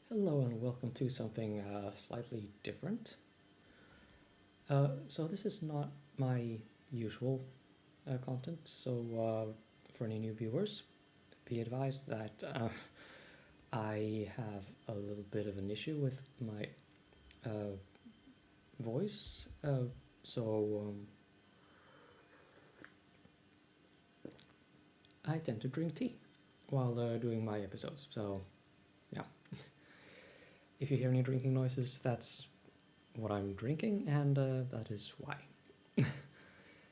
Hello and welcome to something slightly different. So this is not my usual content, so for any new viewers, be advised that I have a little bit of an issue with my voice, so I tend to drink tea while doing my episodes, so yeah. If you hear any drinking noises, that's what I'm drinking, and that is why.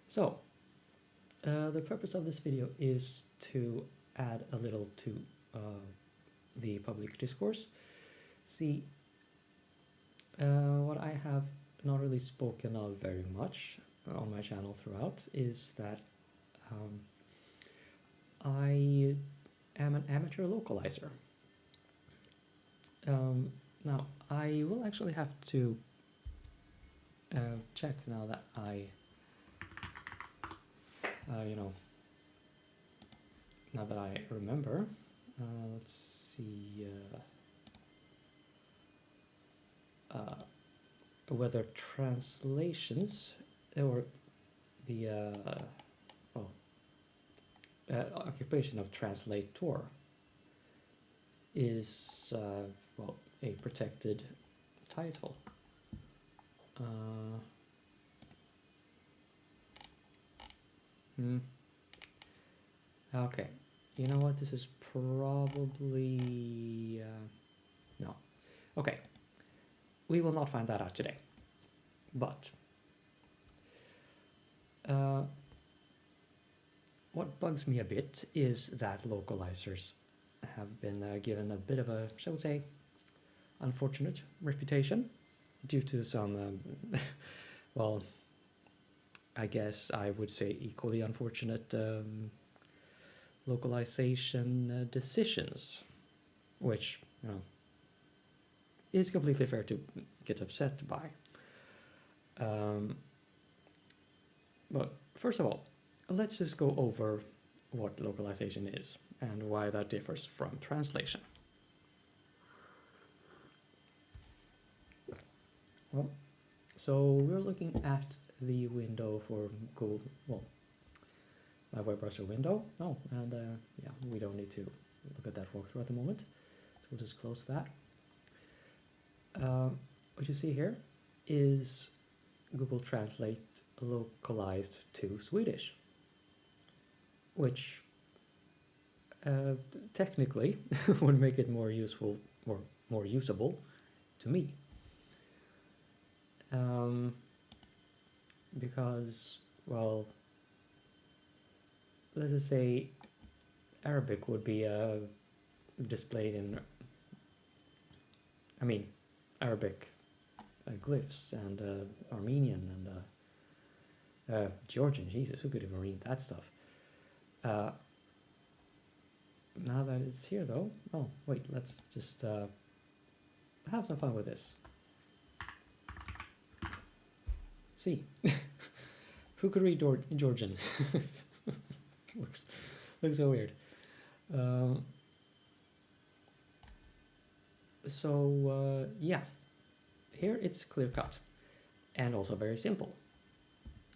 So, the purpose of this video is to add a little to the public discourse. See, what I have not really spoken of very much on my channel throughout is that I am an amateur localizer. Now, I will actually have to check now that I, now that I remember. Let's see whether translations or the occupation of translator is a protected title. Okay, you know what? This is probably no. Okay, we will not find that out today. But what bugs me a bit is that localizers have been given a bit of a, shall we say, unfortunate reputation due to some, well, I guess I would say equally unfortunate localization decisions, which, is completely fair to get upset by. But first of all, let's just go over what localization is and why that differs from translation. Well, so we're looking at the window for Google, my web browser window. Oh, and yeah, we don't need to look at that walkthrough at the moment, so we'll just close that. What you see here is Google Translate localized to Swedish, which technically would make it more useful or more usable to me. Because, well, let's just say Arabic would be displayed in, Arabic glyphs and Armenian and Georgian. Jesus, who could even read that stuff? Now that it's here though, oh wait, let's just have some fun with this. See, who could read Georgian? looks so weird. Yeah, here it's clear cut and also very simple.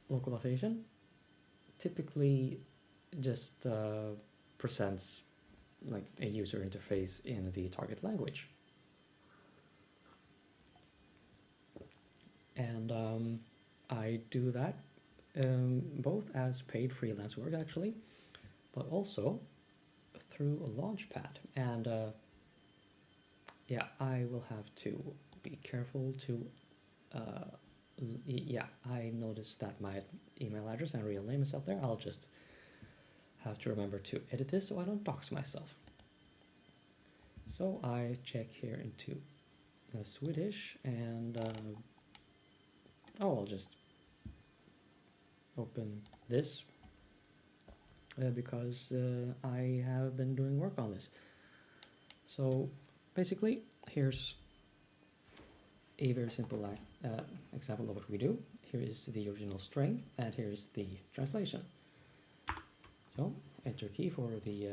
Localization typically just presents like a user interface in the target language. And I do that both as paid freelance work actually, but also through a launchpad. And yeah, I will have to be careful to, yeah, I noticed that my email address and real name is up there. I'll just have to remember to edit this so I don't dox myself. So I check here into Swedish and I'll just open this because I have been doing work on this. So basically, here's a very simple example of what we do. Here is the original string and here's the translation. So enter key for the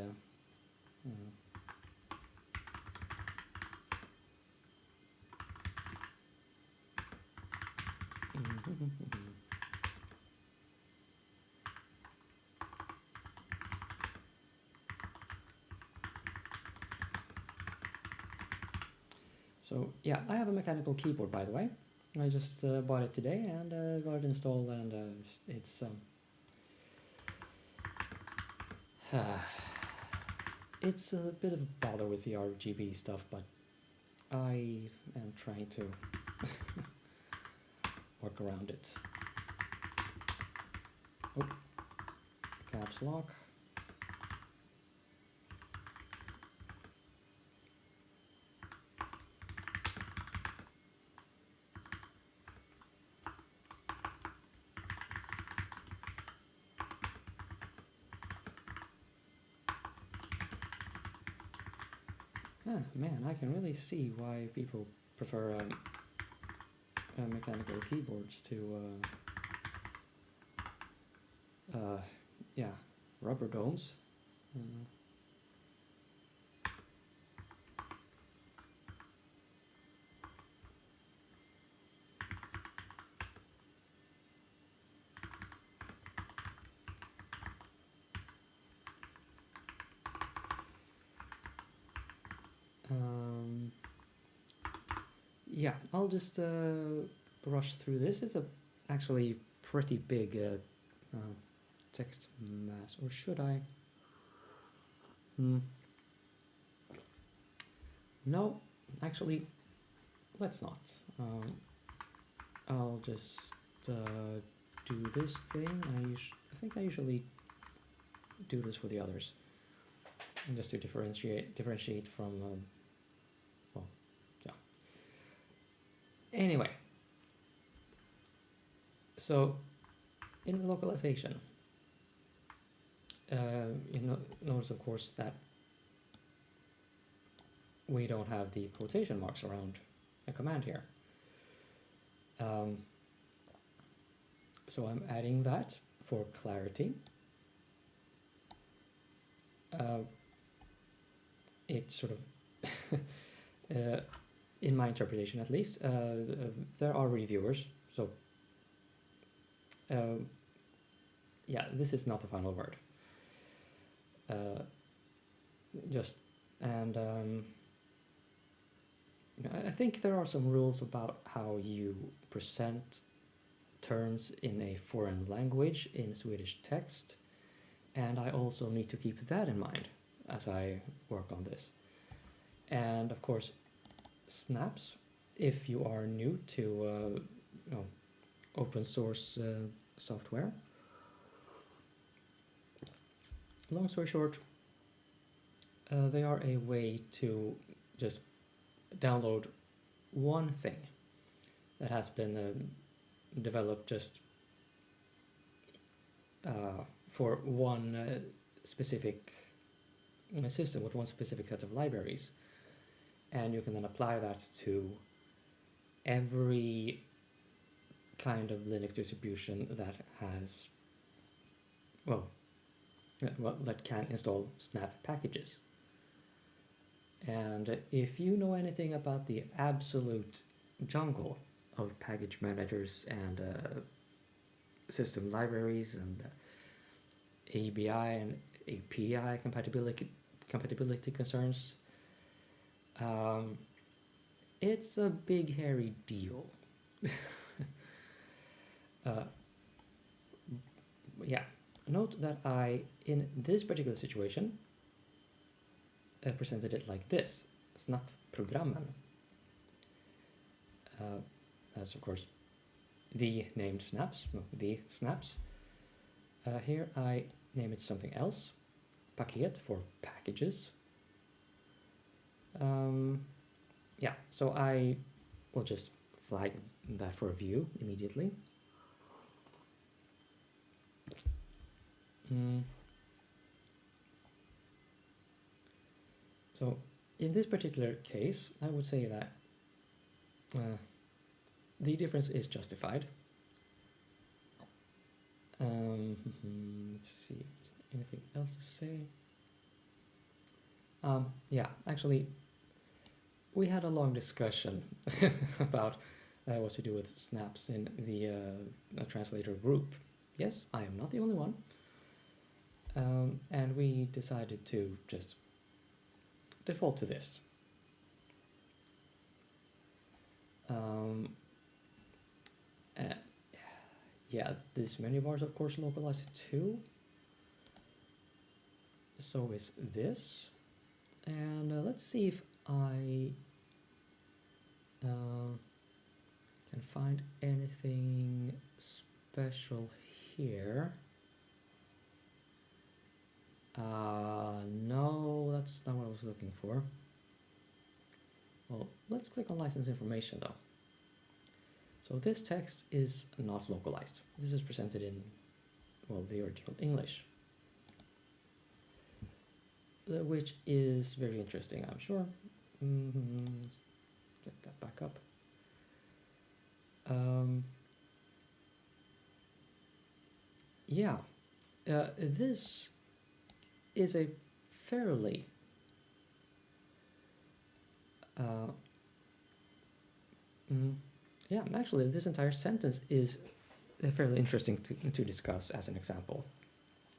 So yeah, I have a mechanical keyboard, by the way. I just bought it today and got it installed, and it's it's a bit of a bother with the RGB stuff, but I am trying to work around it. Oh, caps lock. Ah, man, I can really see why people prefer mechanical keyboards to yeah, rubber domes. Yeah, I'll just rush through this. It's a actually pretty big text mass, or should I? No, actually, let's not. I'll just do this thing. I think I usually do this for the others, and just to differentiate from. Well, yeah. Anyway, so in localization, you notice of course that we don't have the quotation marks around a command here. So I'm adding that for clarity. It's sort of, in my interpretation at least, there are reviewers, so yeah, this is not the final word. I think there are some rules about how you present terms in a foreign language in Swedish text, and I also need to keep that in mind as I work on this. And of course, snaps, if you are new to open source software. Long story short, they are a way to just download one thing that has been developed just for one specific system with one specific set of libraries, and you can then apply that to every kind of Linux distribution that has that can install snap packages. And if you know anything about the absolute jungle of package managers and system libraries and ABI and API compatibility concerns, it's a big hairy deal. Yeah, note that I, in this particular situation, presented it like this: Snap-programmen. That's of course the named snaps, the snaps. Here I name it something else, paket for packages. Yeah, so I will just flag that for view immediately. So in this particular case, I would say that the difference is justified. Let's see if there's anything else to say. Yeah, actually, we had a long discussion about what to do with snaps in the translator group. Yes, I am not the only one. And we decided to just default to this. Yeah, this menu bar is of course localized too. So is this. And let's see if I can find anything special here. No, that's not what I was looking for. Well, let's click on license information though. So this text is not localized. This is presented in, well, the original English, which is very interesting, I'm sure. Let's get that back up. Yeah, this is a fairly yeah, actually this entire sentence is fairly interesting to discuss as an example.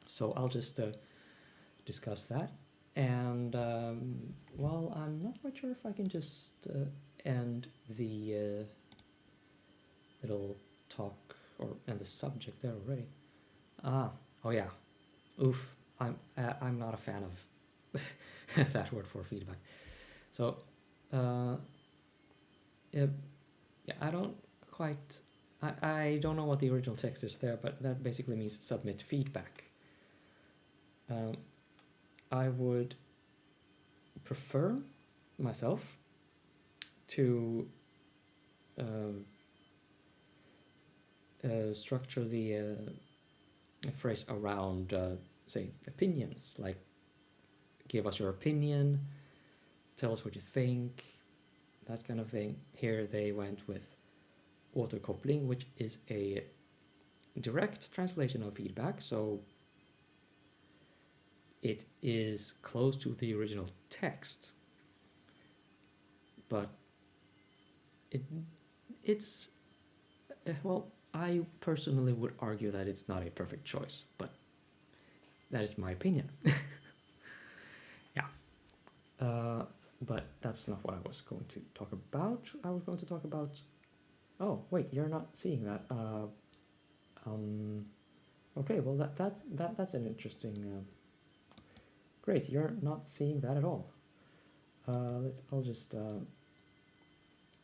So I'll just discuss that. And well, I'm not quite sure if I can just end the little talk or end the subject there already. Oh yeah, oof. I'm not a fan of that word for feedback. So yeah, I don't quite. I don't know what the original text is there, but that basically means submit feedback. I would prefer myself to structure the phrase around, say, opinions, like give us your opinion, tell us what you think, that kind of thing. Here they went with återkoppling, which is a direct translation of feedback, so it is close to the original text, but it's well, I personally would argue that it's not a perfect choice, but that is my opinion. Yeah. But that's not what I was going to talk about. I was going to talk about... Oh, wait, you're not seeing that. Okay, well, that's an interesting... Great, you're not seeing that at all. I'll just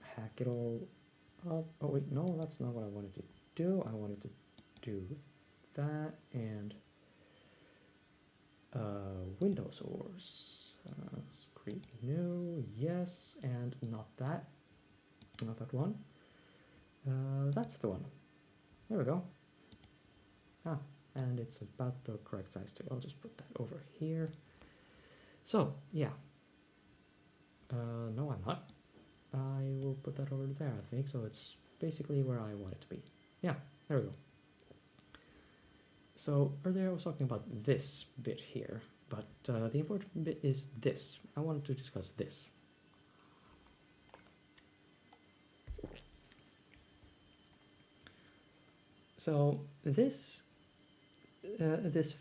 hack it all up. Oh, wait, no, that's not what I wanted to do. I wanted to do that and window source. Create new, yes, and not that one. That's the one. There we go. And it's about the correct size too. I'll just put that over here. So yeah. No, I'm not. I will put that over there, I think. So it's basically where I want it to be. Yeah, there we go. So earlier I was talking about this bit here, but the important bit is this. I wanted to discuss this. So this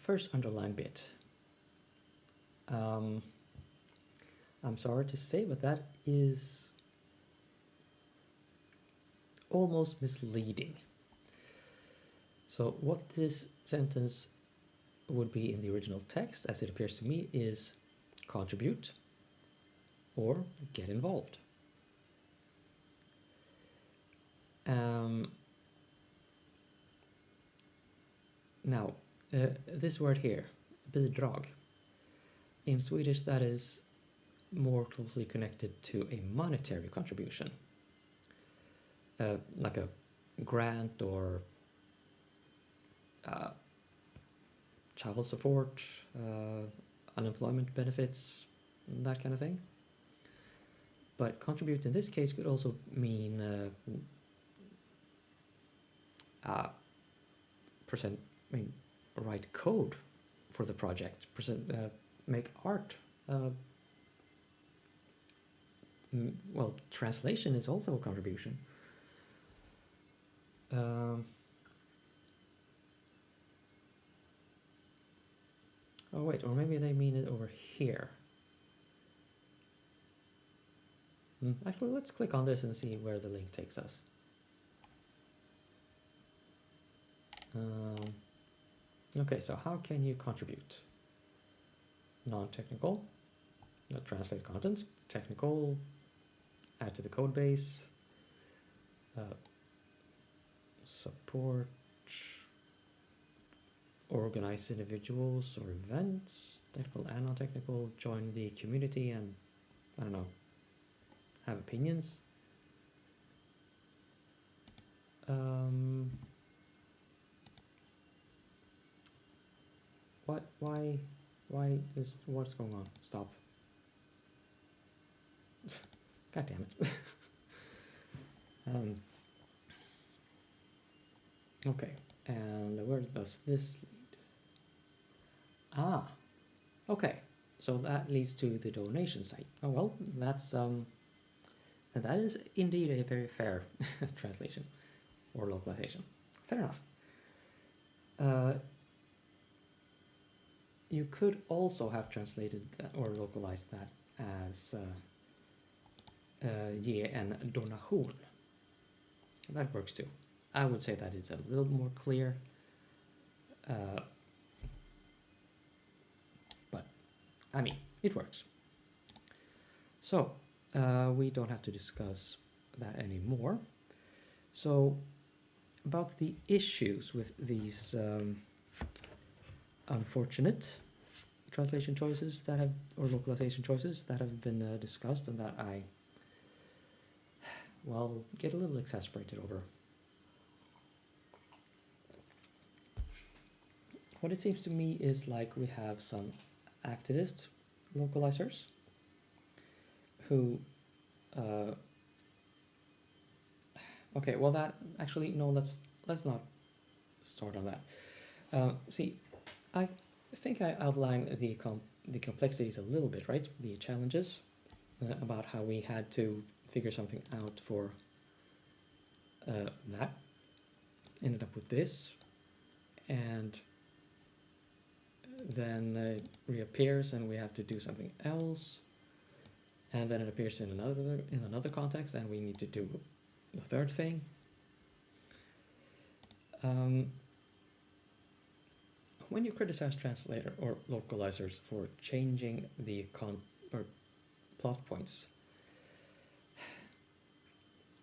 first underlined bit, I'm sorry to say, but that is almost misleading. So what this sentence would be in the original text, as it appears to me, is contribute or get involved. Now, this word here, bidrag, in Swedish that is more closely connected to a monetary contribution, like a grant or child support, unemployment benefits, that kind of thing. But contribute in this case could also mean write code for the project, make art. Well, translation is also a contribution. Um, oh wait, or maybe they mean it over here. Actually, let's click on this and see where the link takes us. Okay, so how can you contribute? Non-technical, translate content. Technical, add to the code base. Support, organize individuals or events, technical and non-technical, join the community and, I don't know, have opinions. Why is, what's going on? Stop. God damn it. Okay, and where does this lead? Ah, okay, so that leads to the donation site. Oh well, that is indeed a very fair translation or localization. Fair enough. You could also have translated or localized that as ge en donation. That works too. I would say that it's a little more clear. But, I mean, it works. So, we don't have to discuss that anymore. So, about the issues with these unfortunate translation choices that have, or localization choices that have been discussed and that I, well, get a little exasperated over. What it seems to me is like we have some activist localizers who okay, well, that actually, no, let's not start on that. See, I think I outlined the complexities a little bit, right? The challenges about how we had to figure something out for that. Ended up with this, and then it reappears and we have to do something else, and then it appears in another context and we need to do the third thing. When you criticize translator or localizers for changing the or plot points,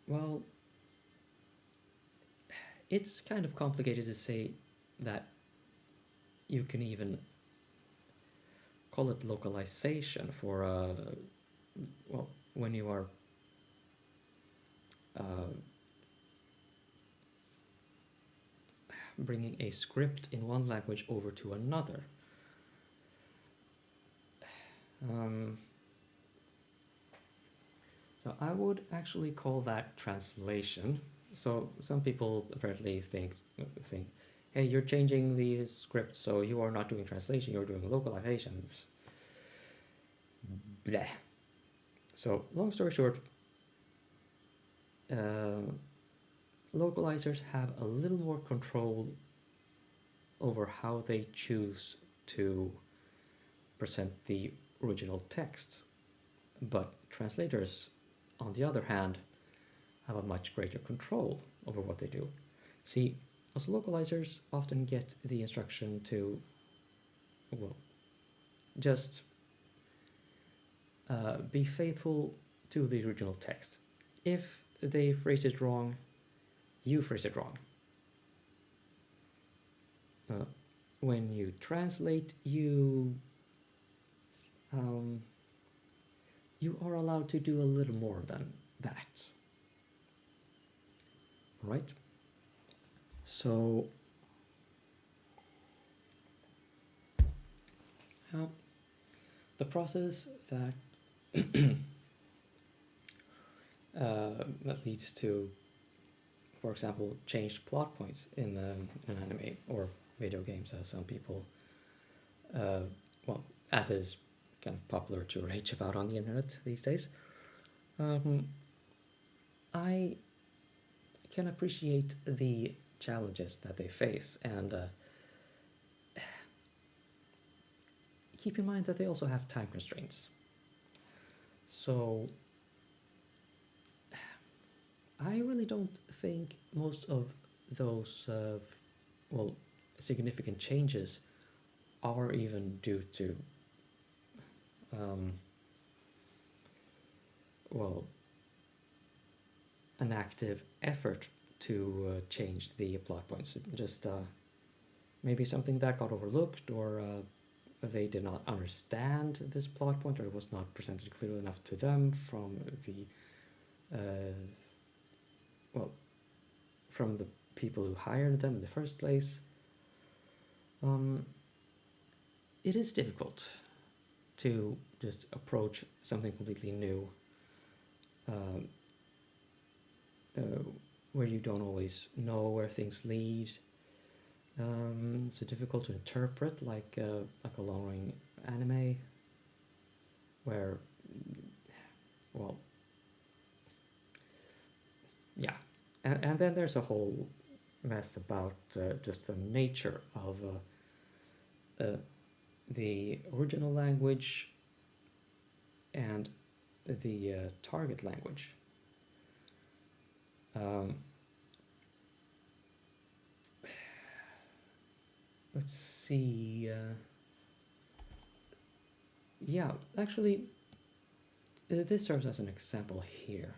well, it's kind of complicated to say that you can even call it localization for well, when you are bringing a script in one language over to another. So I would actually call that translation. So some people apparently think, hey, you're changing the script, so you are not doing translation, you're doing localization. Bleh. So long story short, localizers have a little more control over how they choose to present the original text, but translators, on the other hand, have a much greater control over what they do. See, as localizers often get the instruction to, well, just be faithful to the original text. If they phrase it wrong, you phrase it wrong. When you translate, you are allowed to do a little more than that. Right? So the process that that leads to, for example, changed plot points in an anime or video games, as some people, well, as is kind of popular to rage about on the internet these days. I can appreciate the challenges that they face, and keep in mind that they also have time constraints. So I really don't think most of those, well, significant changes are even due to, well, an active effort to change the plot points. Just maybe something that got overlooked, or they did not understand this plot point, or it was not presented clearly enough to them from the, well, from the people who hired them in the first place. It is difficult to just approach something completely new, where you don't always know where things lead. It's difficult to interpret, like a long-running anime, where, well, yeah, and then there's a whole mess about just the nature of the original language and the target language. Let's see. Yeah, actually, this serves as an example here.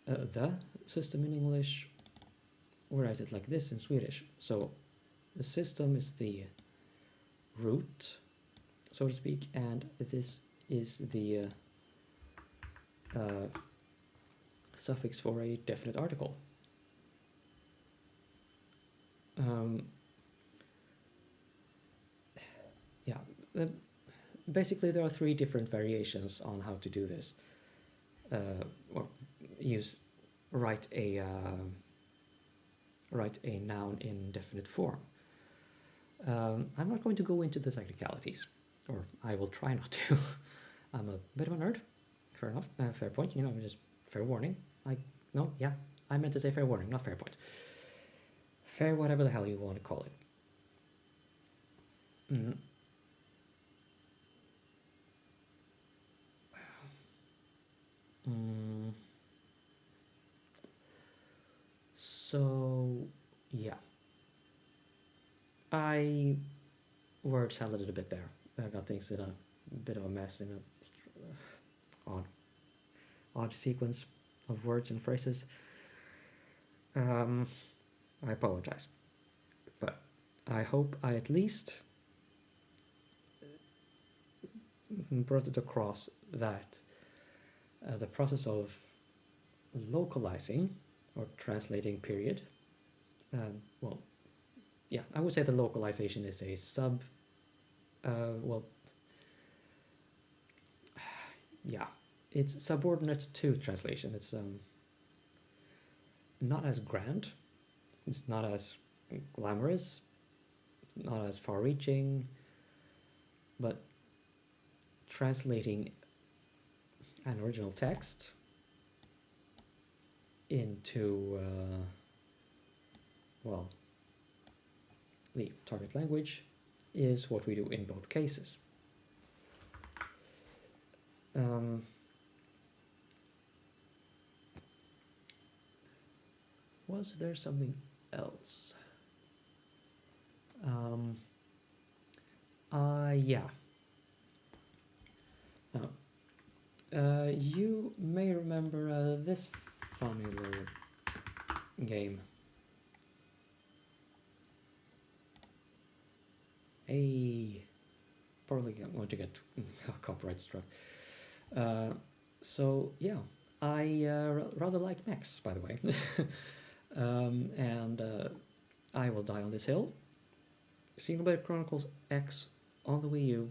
The system in English, we write it like this in Swedish. So the system is the root, so to speak, and this is the suffix for a definite article. Yeah, basically there are three different variations on how to do this. Or write a noun in definite form. I'm not going to go into the technicalities, or I will try not to. I'm a bit of a nerd. Fair enough. Fair point. Just fair warning. I meant to say fair warning, not fair point. Fair whatever the hell you want to call it. So yeah, I word salad a bit there. I got things in a bit of a mess, in a odd sequence of words and phrases. I apologize, but I hope I at least brought it across that the process of localizing or translating, period. I would say the localization is a it's subordinate to translation. It's not as grand, it's not as glamorous, not as far-reaching, but translating an original text into the target language is what we do in both cases. Was there something else? Yeah. You may remember this funny little game. Probably going to get copyright struck. So yeah, I rather like mechs, by the way. And I Will Die on This Hill. Xenoblade Chronicles X on the Wii U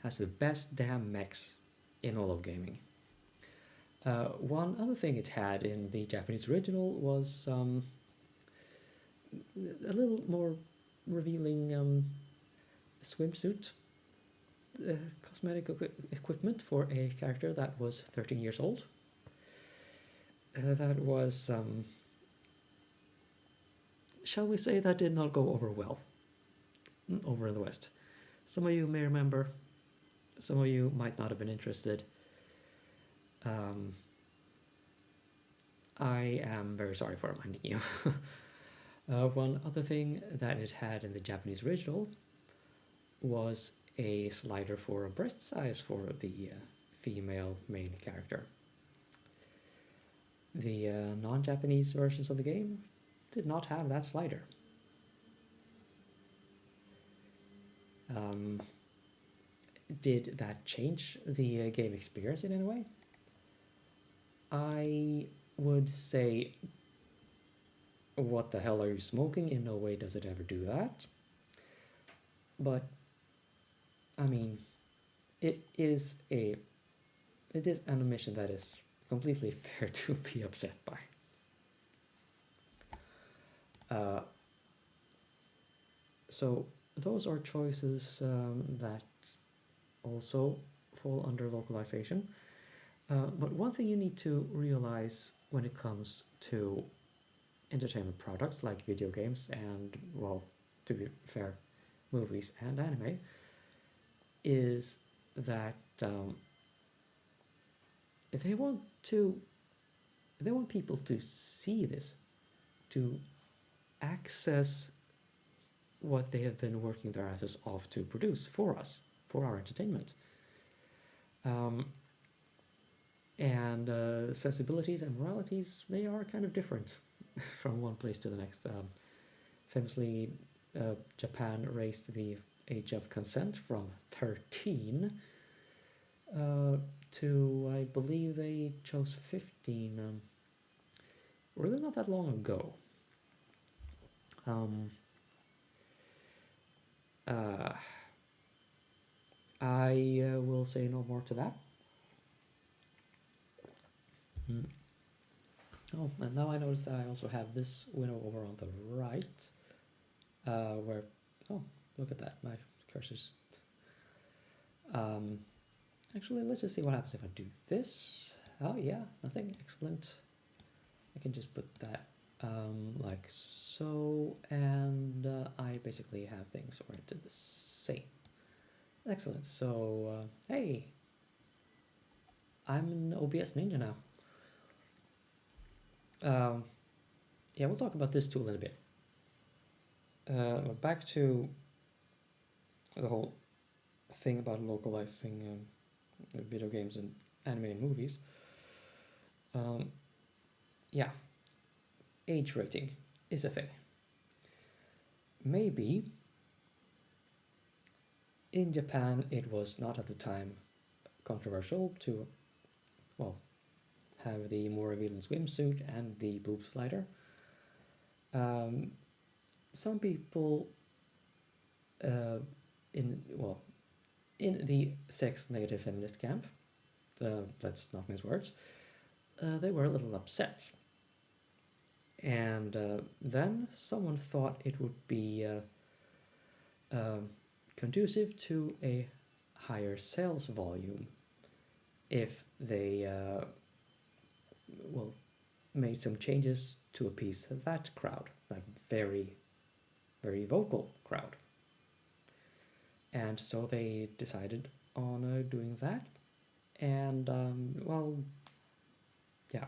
has the best damn mechs in all of gaming. One other thing it had in the Japanese original was a little more revealing swimsuit cosmetic equipment for a character that was 13 years old. That was shall we say, that did not go over well over in the West. Some of you may remember, some of you might not have been interested. I am very sorry for reminding you. One other thing that it had in the Japanese original was a slider for a breast size for the female main character. The non-Japanese versions of the game did not have that slider. Did that change the game experience in any way? I would say, what the hell are you smoking? In no way does it ever do that. But I mean, it is an omission that is completely fair to be upset by. So those are choices that also fall under localization. But one thing you need to realize when it comes to entertainment products like video games and, well, to be fair, movies and anime, is that they want people to see this, to access what they have been working their asses off to produce for us, for our entertainment. And sensibilities and moralities, they are kind of different from one place to the next. Famously, Japan raised the age of consent from 13 to, I believe they chose 15 really not that long ago. I will say no more to that. Oh, and now I notice that I also have this window over on the right, where, oh, look at that, my cursor's, actually, let's just see what happens if I do this. Oh yeah, nothing, excellent. I can just put that like so, and I basically have things oriented the same. Excellent, so hey, I'm an OBS ninja now. Yeah, we'll talk about this tool in a bit. Back to the whole thing about localizing video games and anime and movies. Yeah, age rating is a thing. Maybe in Japan it was not at the time controversial to, well, have the more revealing swimsuit and the boob slider. Some people in the sex negative feminist camp, let's not mince words, they were a little upset. And then someone thought it would be conducive to a higher sales volume if they made some changes to appease that crowd, that very, very vocal crowd. And so they decided on doing that, and yeah,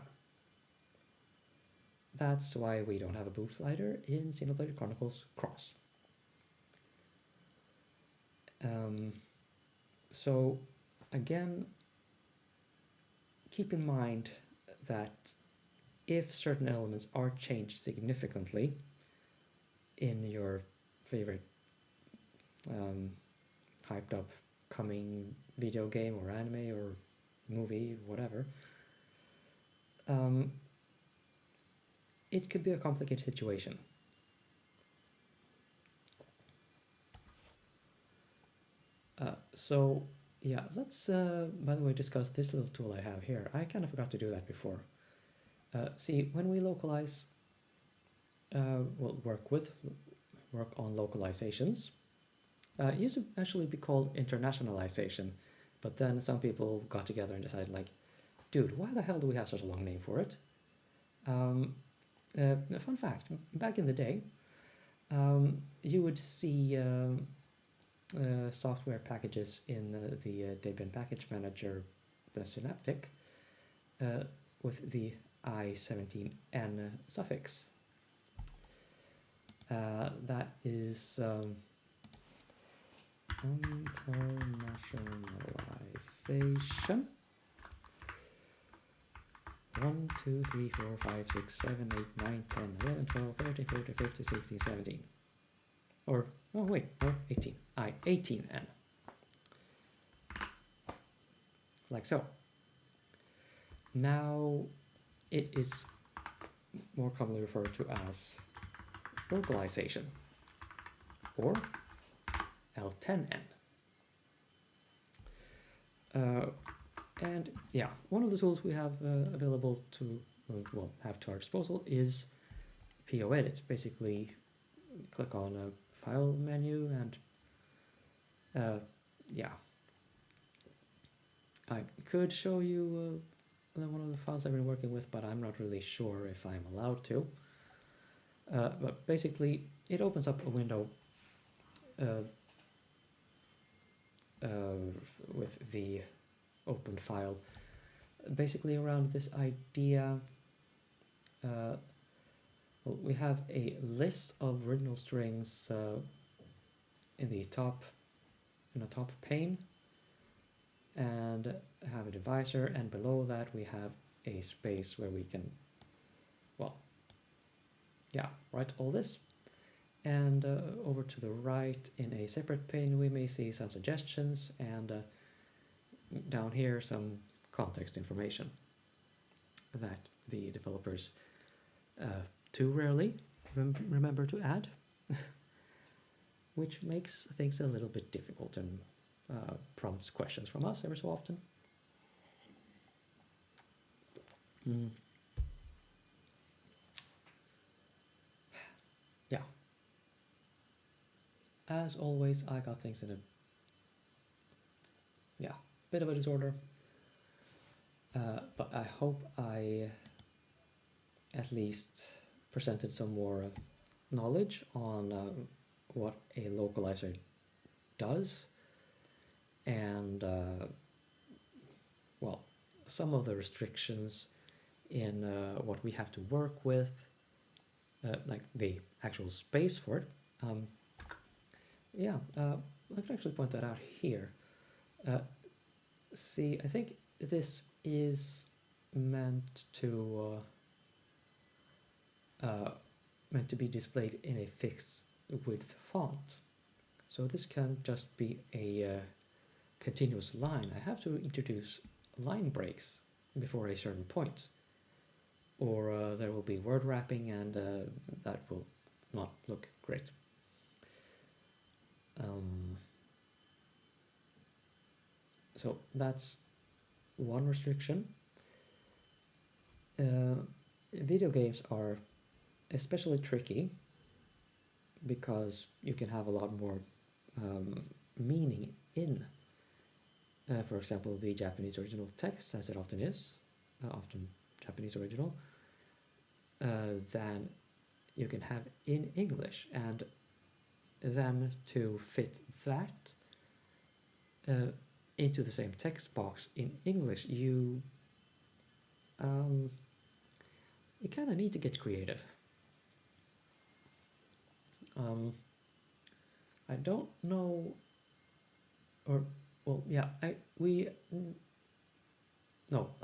that's why we don't have a boob slider in Xenoblade Chronicles Cross. So again, keep in mind that if certain elements are changed significantly in your favorite hyped up coming video game or anime or movie, whatever, it could be a complicated situation. So yeah, let's by the way discuss this little tool I have here. I kind of forgot to do that before. See, when we localize, we'll work on localizations. It used to actually be called internationalization, but then some people got together and decided, like, dude, why the hell do we have such a long name for it? Fun fact, back in the day, You would see software packages in the Debian package manager, the Synaptic, with the i17n suffix. That is internationalization. 1, 2, 3, 4, 5, 6, 7, 8, 9, 10, 11, 12, 13, 14, 15, 16, 17. Or, oh wait, no, 18. I18n. Like so. Now, it is more commonly referred to as localization, or L10n. And yeah, one of the tools we have available to, have to our disposal is POEdit. Basically, click on a file menu and yeah. I could show you one of the files I've been working with, but I'm not really sure if I'm allowed to. But basically, it opens up a window with the open file, basically around this idea. Well, we have a list of original strings in the top pane, and have a divisor, and below that we have a space where we can, write all this. And over to the right in a separate pane we may see some suggestions, and down here some context information that the developers too rarely remember to add, which makes things a little bit difficult and prompts questions from us every so often. Yeah. As always, I got things in a bit of a disorder, but I hope I at least presented some more knowledge on what a localizer does, and some of the restrictions in what we have to work with, like the actual space for it. I can actually point that out here. See, I think this is meant to be displayed in a fixed width font. So this can't just be a continuous line. I have to introduce line breaks before a certain point, or there will be word wrapping, and that will not look great. So that's one restriction. Video games are especially tricky because you can have a lot more meaning in, for example, the Japanese original text, as it often is, often Japanese original, than you can have in English. And then to fit that into the same text box in English, you kind of need to get creative. I don't know, I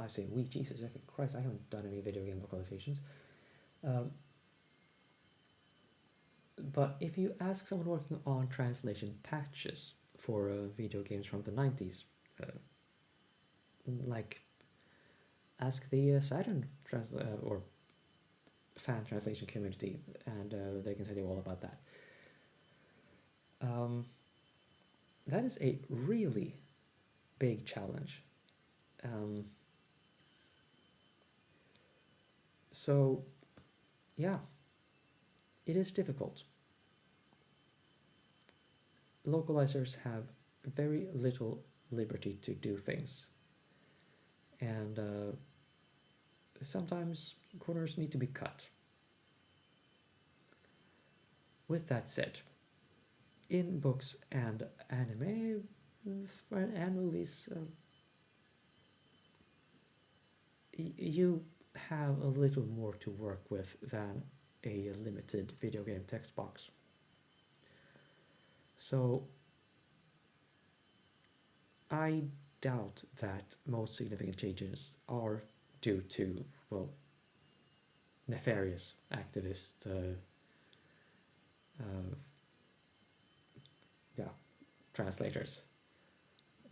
say we, Jesus Christ, I haven't done any video game localizations. But if you ask someone working on translation patches for video games from the 90s, like ask the Saturn or fan translation community, and they can tell you all about that. That is a really big challenge. So, yeah, it is difficult. Localizers have very little liberty to do things, and sometimes corners need to be cut. with that said, in books and anime and movies, you have a little more to work with than a limited video game text box. So I doubt that most significant changes are due to, well, nefarious activist uh, yeah, translators,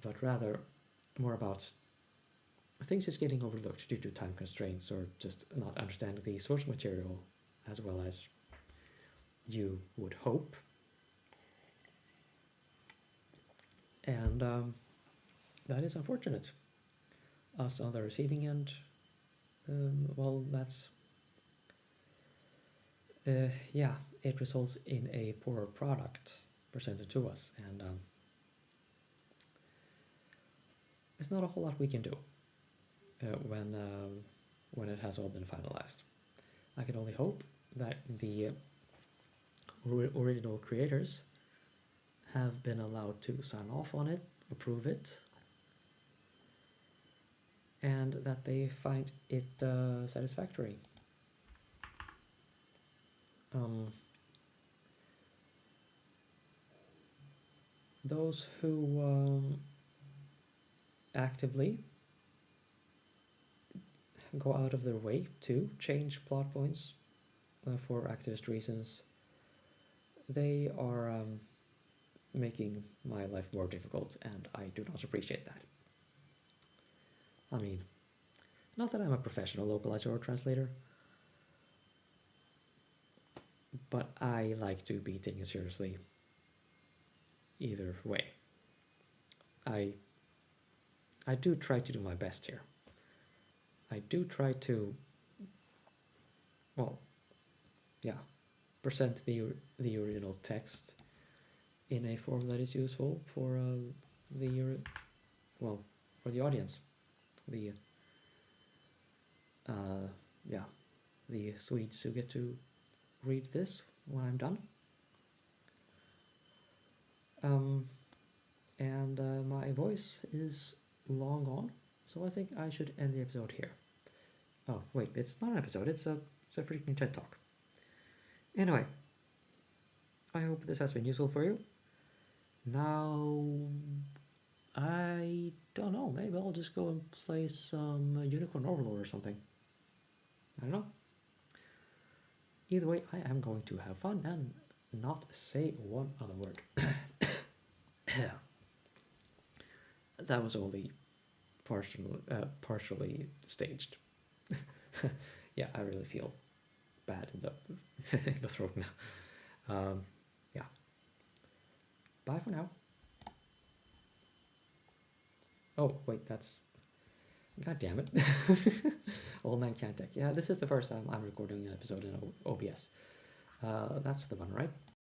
but rather more about things just getting overlooked due to time constraints or just not understanding the source material as well as you would hope. And that is unfortunate. Us on the receiving end, well, that's yeah, it results in a poorer product presented to us, and there's not a whole lot we can do when it has all been finalized. I can only hope that the original creators have been allowed to sign off on it, approve it, and that they find it satisfactory. Those who actively go out of their way to change plot points for activist reasons, they are making my life more difficult, and I do not appreciate that. I mean, not that I'm a professional localizer or translator, but I like to be taken seriously either way. I do try to do my best here. I do try to, well, yeah, present the original text in a form that is useful for the well, for the audience, the yeah, the Swedes who get to read this when I'm done. And my voice is long gone, so I think I should end the episode here. Oh wait, it's not an episode; it's a freaking TED Talk. Anyway, I hope this has been useful for you. Now, I don't know. Maybe I'll just go and play some Unicorn Overlord or something. I don't know. Either way, I am going to have fun and not say one other word. That was only partially staged. Yeah, I really feel bad in the in the throat now. Yeah. Bye for now. Oh wait, that's. God damn it. Old Man Can't Tech. Yeah, this is the first time I'm recording an episode in OBS. That's the one, right?